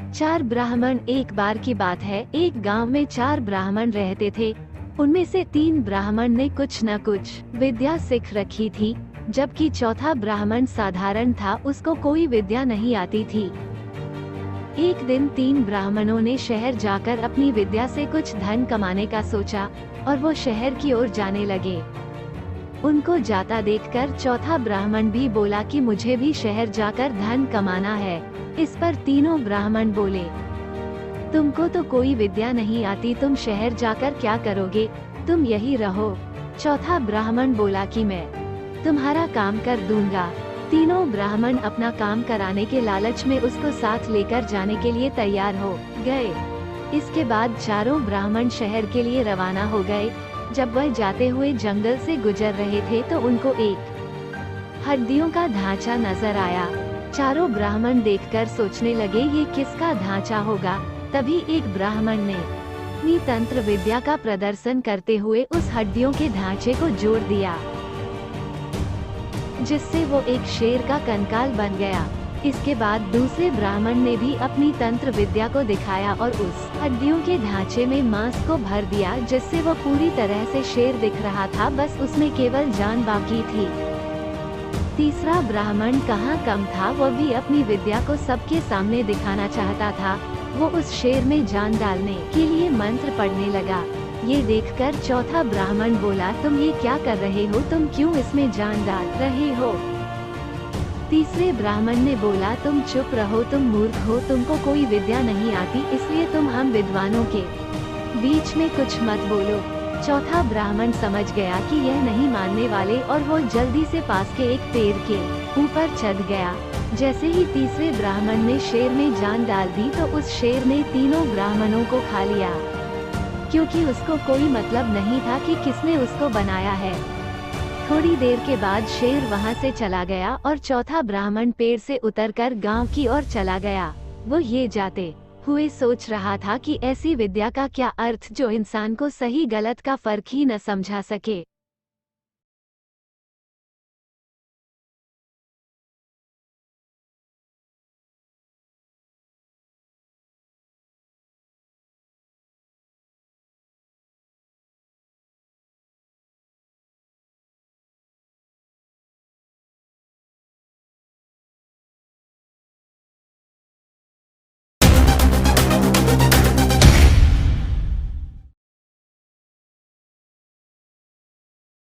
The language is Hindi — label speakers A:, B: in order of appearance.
A: चार ब्राह्मण। एक बार की बात है, एक गांव में चार ब्राह्मण रहते थे। उनमें से तीन ब्राह्मण ने कुछ न कुछ विद्या सीख रखी थी, जबकि चौथा ब्राह्मण साधारण था, उसको कोई विद्या नहीं आती थी। एक दिन तीन ब्राह्मणों ने शहर जाकर अपनी विद्या से कुछ धन कमाने का सोचा और वो शहर की ओर जाने लगे। उनको जाता देखकर चौथा ब्राह्मण भी बोला कि मुझे भी शहर जाकर धन कमाना है। इस पर तीनों ब्राह्मण बोले, तुमको तो कोई विद्या नहीं आती, तुम शहर जाकर क्या करोगे, तुम यही रहो। चौथा ब्राह्मण बोला कि मैं तुम्हारा काम कर दूंगा। तीनों ब्राह्मण अपना काम कराने के लालच में उसको साथ लेकर जाने के लिए तैयार हो गए। इसके बाद चारों ब्राह्मण शहर के लिए रवाना हो गए। जब वह जाते हुए जंगल से गुजर रहे थे तो उनको एक हड्डियों का ढांचा नजर आया। चारों ब्राह्मण देखकर सोचने लगे, ये किसका ढांचा होगा। तभी एक ब्राह्मण ने अपनी तंत्र विद्या का प्रदर्शन करते हुए उस हड्डियों के ढांचे को जोड़ दिया, जिससे वो एक शेर का कंकाल बन गया। इसके बाद दूसरे ब्राह्मण ने भी अपनी तंत्र विद्या को दिखाया और उस हड्डियों के ढांचे में मांस को भर दिया, जिससे वो पूरी तरह से शेर दिख रहा था, बस उसमें केवल जान बाकी थी। तीसरा ब्राह्मण कहाँ कम था, वो भी अपनी विद्या को सबके सामने दिखाना चाहता था। वो उस शेर में जान डालने के लिए मंत्र पढ़ने लगा। ये देखकर चौथा ब्राह्मण बोला, तुम ये क्या कर रहे हो, तुम क्यों इसमें जान डाल रहे हो। तीसरे ब्राह्मण ने बोला, तुम चुप रहो, तुम मूर्ख हो, तुमको कोई विद्या नहीं आती, इसलिए तुम हम विद्वानों के बीच में कुछ मत बोलो। चौथा ब्राह्मण समझ गया कि यह नहीं मानने वाले और वो जल्दी से पास के एक पेड़ के ऊपर चढ़ गया। जैसे ही तीसरे ब्राह्मण ने शेर में जान डाल दी तो उस शेर ने तीनों ब्राह्मणों को खा लिया, क्योंकि उसको कोई मतलब नहीं था कि किसने उसको बनाया है। थोड़ी देर के बाद शेर वहां से चला गया और चौथा ब्राह्मण पेड़ से उतरकर गांव की ओर चला गया। वो ये जाते हुए सोच रहा था कि ऐसी विद्या का क्या अर्थ जो इंसान को सही गलत का फर्क ही न समझा सके।